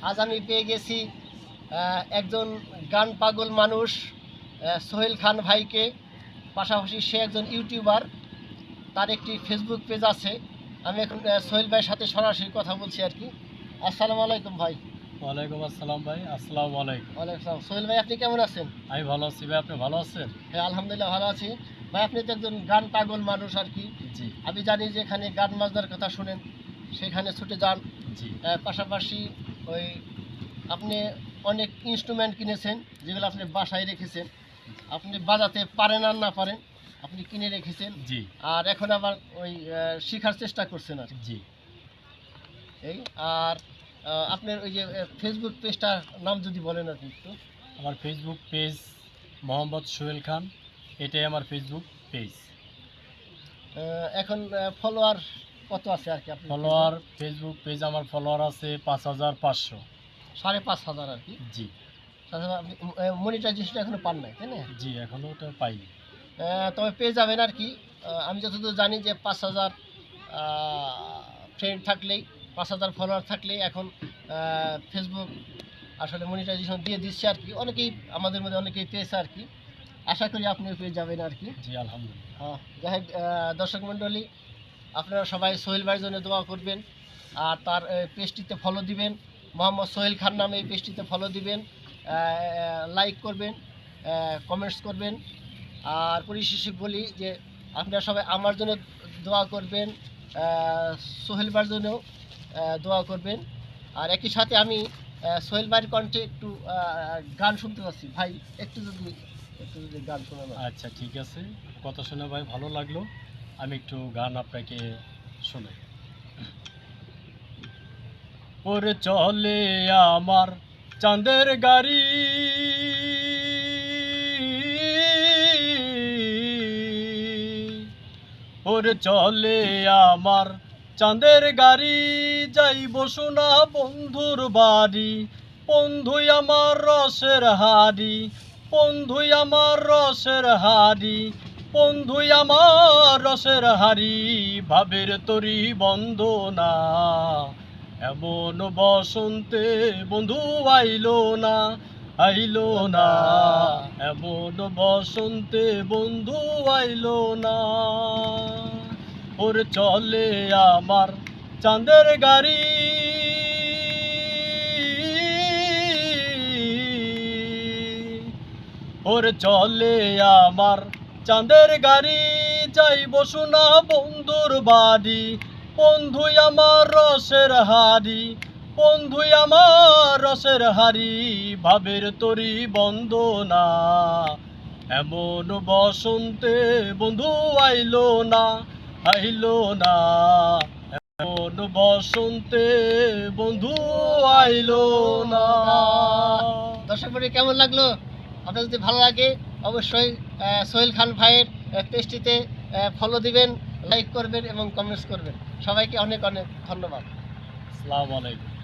আজ আমি পেয়ে গেছি একজন গান পাগল মানুষ সোহেল খান ভাইকে। পাশাপাশি সে একজন ইউটিউবার, তার একটি ফেসবুক পেজ আছে। আমি এখন সোহেল ভাইয়ের সাথে সরাসরি কথা বলছি আর কি। আসসালামু আলাইকুম ভাই। ওয়ালাইকুম আসসালাম ভাই। আসসালামু আলাইকুম। ওয়ালাইকুম আসসালাম। সোহেল ভাই, আপনি কেমন আছেন? আমি ভালো আছি ভাই, আপনি ভালো আছেন? হ্যাঁ, আলহামদুলিল্লাহ ভালো আছি ভাই। আপনি তো একজন গান পাগল মানুষ আর কি। জি আমি জানি যে এখানে গান বাজনার কথা শুনেন, সেখানে ছুটে যান। জি পাশাপাশি ওই আপনি অনেক ইনস্ট্রুমেন্ট কিনেছেন, যেগুলো আপনি বাসায় রেখেছেন। আপনি বাজাতে পারেন আর না পারেন, আপনি কিনে রেখেছেন। জি আর এখন আবার ওই শেখার চেষ্টা করছেন আর কি। জি এই আর আপনার ওই যে ফেসবুক পেজটার নাম যদি বলেন আর কি একটু। আমার ফেসবুক পেজ মোহাম্মদ সোহেল খান, এটাই আমার ফেসবুক পেজ। এখন ফলোয়ার কত আছে আর কি আপনার? ফলোয়ার ফেসবুক পেজ আমার ফলোয়ার আছে 5500। 5,500 আর কি। জি আপনি মনিটাইজেশন এখনো পান নাই, তাই না? জি এখনও ওটা পাইনি। তবে পেয়ে যাবেন আর কি। আমি যতদূর জানি যে 5,000 ফ্রেন্ড থাকলেই, 5,000 ফলোয়ার থাকলেই এখন ফেসবুক আসলে মনিটাইজেশন দিয়ে দিচ্ছে আর কি। অনেকেই আমাদের মধ্যে অনেকেই পেয়েছে আর কি। আশা করি আপনিও পেয়ে যাবেন আর কি। জি আলহামদুলিল্লাহ। যাই হোক, দর্শক মণ্ডলী, আপনারা সবাই সোহেল ভাইয়ের জন্য দোয়া করবেন। আর তার পেজটিতে ফলো দিবেন, মোহাম্মদ সোহেল খান নামে এই পেজটিতে ফলো দিবেন, লাইক করবেন, কমেন্টস করবেন। আর পরিশেষে বলি যে আপনারা সবাই আমার জন্য দোয়া করবেন, সোহেল ভাইয়ের জন্যও দোয়া করবেন। আর একই সাথে আমি সোহেল ভাইয়ের কণ্ঠে একটু গান শুনতে পাচ্ছি ভাই, একটু যদি গান শোনাবেন। আচ্ছা ঠিক আছে, কথা শুনে ভাই ভালো লাগলো। আমি একটু গান আপনাকে শোনাই। ওরে চলে আমার চাঁদের গাড়ি, ওরে চলে আমার চাঁদের গাড়ি, যাইব সোনা বন্ধুর বাড়ি। বন্ধুই আমার রসের হাড়ি, বন্ধুই আমার রসের হাড়ি, বন্ধুই আমার রসের হাড়ি। ভাবের তরি বন্দনা, এমন বসন্তে বন্ধু আইলো না, আইলো না। এমন বসন্তে বন্ধু আইলো না। ওর চলে আমার চাঁদের গাড়ি, ওর চলে আমার চাঁদের গাড়ি, যাইব সোনা বন্ধুর বাড়ি। বন্ধুই আমার রসের হাড়ি, বন্ধুই আমার রসের হাড়ি। ভাবের তরি বন্দনা, এমন বসন্তে বন্ধু আইলো না, আইলো না। এমন বসন্তে বন্ধু আইলো না। দর্শক মণ্ডলী, কেমন লাগলো? আপনার যদি ভালো লাগে অবশ্যই সোহেল খান ভাইয়ের পেজটিতে ফলো দিবেন, লাইক করবেন এবং কমেন্টস করবেন। সবাইকে অনেক অনেক ধন্যবাদ। আসসালামু আলাইকুম।